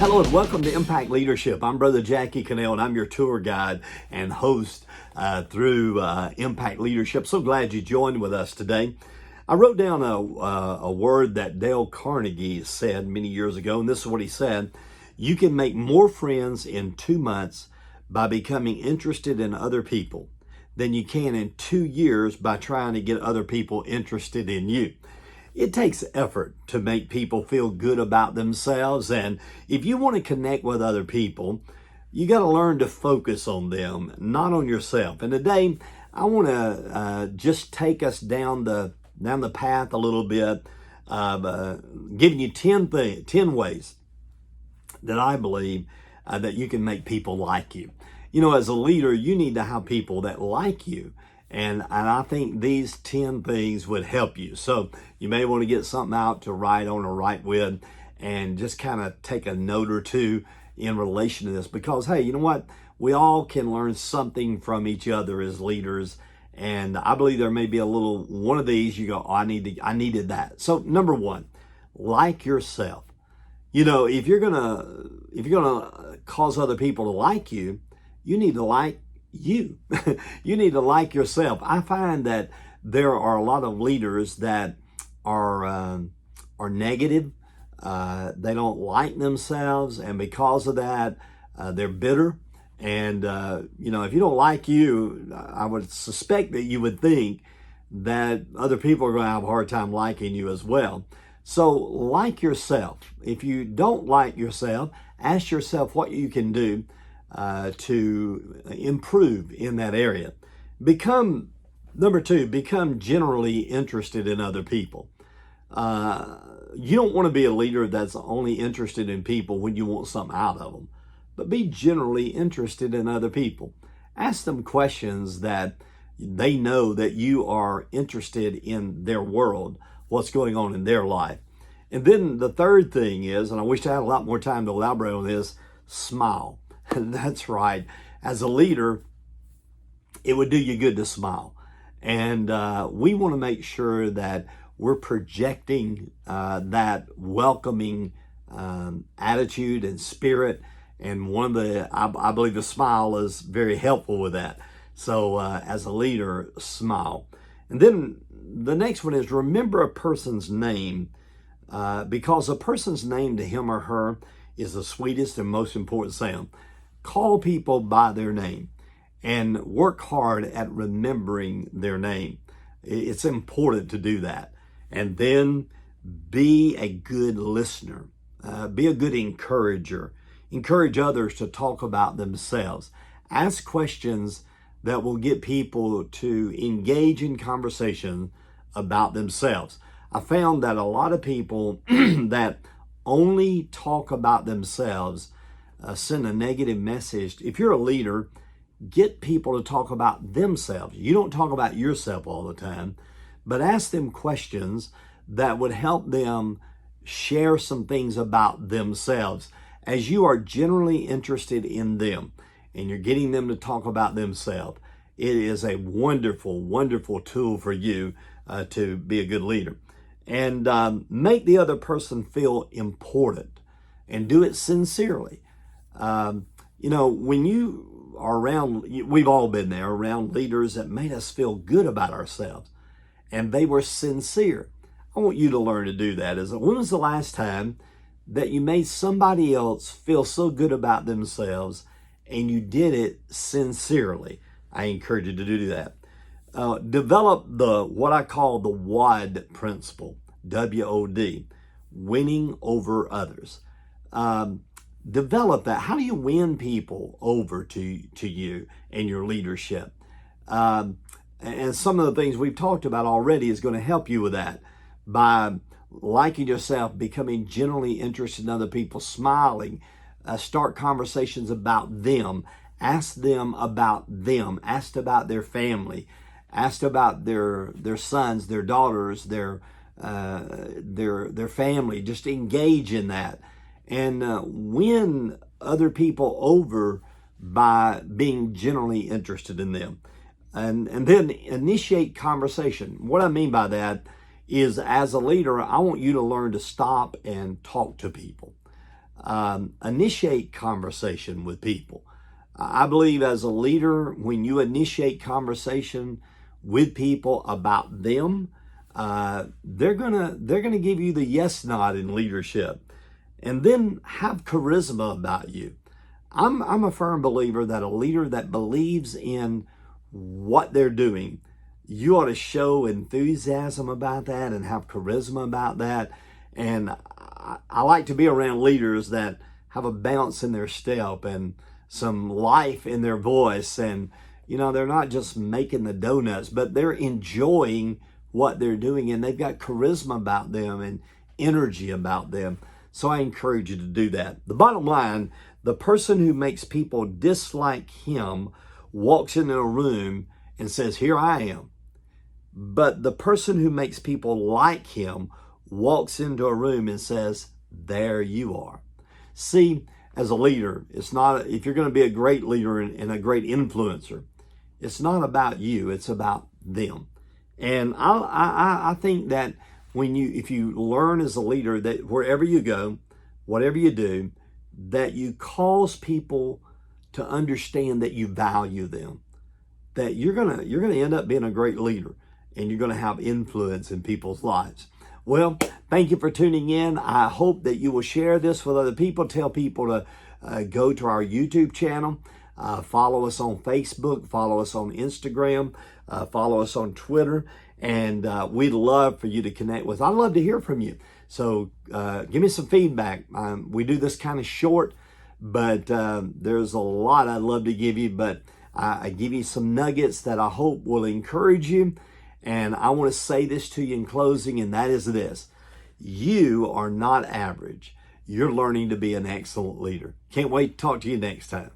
Hello and welcome to Impact Leadership. I'm Brother Jackie Cannell and I'm your tour guide and host through Impact Leadership. So glad you joined with us today. I wrote down a word that Dale Carnegie said many years ago, and this is what he said: you can make more friends in 2 months by becoming interested in other people than you can in 2 years by trying to get other people interested in you. It takes effort to make people feel good about themselves. And if you want to connect with other people, you got to learn to focus on them, not on yourself. And today, I want to just take us down the path a little bit, giving you 10 ways that I believe that you can make people like you. You know, as a leader, you need to have people that like you. And I think these 10 things would help you. So you may want to get something out to write on or write with and just kind of take a note or two in relation to this. Because, hey, you know what? We all can learn something from each other as leaders. And I believe there may be a little one of these you go, oh, I needed that. So number one, like yourself. You know, if you're gonna cause other people to like you, you need to like you. You need to like yourself. I find that there are a lot of leaders that are negative. They don't like themselves, and because of that, they're bitter. And you know, if you don't like you, I would suspect that you would think that other people are going to have a hard time liking you as well. So like yourself. If you don't like yourself, ask yourself what you can do to improve in that area. Number two, become generally interested in other people. You don't want to be a leader that's only interested in people when you want something out of them, but be generally interested in other people. Ask them questions that they know that you are interested in their world, what's going on in their life. And then the third thing is, and I wish I had a lot more time to elaborate on this, smile. That's right. As a leader, it would do you good to smile. And we want to make sure that we're projecting that welcoming attitude and spirit. And I believe a smile is very helpful with that. So as a leader, smile. And then the next one is remember a person's name, because a person's name to him or her is the sweetest and most important sound. Call people by their name and work hard at remembering their name. It's important to do that. And then be a good listener. Be a good encourager. Encourage others to talk about themselves. Ask questions that will get people to engage in conversation about themselves. I found that a lot of people that only talk about themselves send a negative message. If you're a leader, get people to talk about themselves. You don't talk about yourself all the time, but ask them questions that would help them share some things about themselves. As you are generally interested in them and you're getting them to talk about themselves, it is a wonderful, wonderful tool for you to be a good leader. And make the other person feel important and do it sincerely. You know, when you are around, we've all been there, around leaders that made us feel good about ourselves and they were sincere. I want you to learn to do that. When was the last time that you made somebody else feel so good about themselves and you did it sincerely? I encourage you to do that. Develop what I call the WOD principle, W-O-D, winning over others. Develop that. How do you win people over to you and your leadership? And some of the things we've talked about already is going to help you with that by liking yourself, becoming generally interested in other people, smiling, start conversations about them, ask them about them, ask about their family, ask about their sons, their daughters, their family. Just engage in that and win other people over by being generally interested in them. And then initiate conversation. What I mean by that is, as a leader, I want you to learn to stop and talk to people. initiate conversation with people. I believe as a leader, when you initiate conversation with people about them, they're gonna give you the yes nod in leadership, and then have charisma about you. I'm a firm believer that a leader that believes in what they're doing, you ought to show enthusiasm about that and have charisma about that. And I like to be around leaders that have a bounce in their step and some life in their voice. And, they're not just making the donuts, but they're enjoying what they're doing, and they've got charisma about them and energy about them. So I encourage you to do that. The bottom line, the person who makes people dislike him walks into a room and says, "Here I am." But the person who makes people like him walks into a room and says, "There you are." See, as a leader, it's not, if you're going to be a great leader and a great influencer, it's not about you, it's about them. And I think that if you learn as a leader that wherever you go, whatever you do, that you cause people to understand that you value them, that you're gonna end up being a great leader, and you're gonna have influence in people's lives. Well, thank you for tuning in. I hope that you will share this with other people. Tell people to go to our YouTube channel, follow us on Facebook, follow us on Instagram, follow us on Twitter, and we'd love for you to connect with us. I'd love to hear from you. So give me some feedback. We do this kind of short, but there's a lot I'd love to give you, but I give you some nuggets that I hope will encourage you. And I want to say this to you in closing, and that is this: you are not average. You're learning to be an excellent leader. Can't wait to talk to you next time.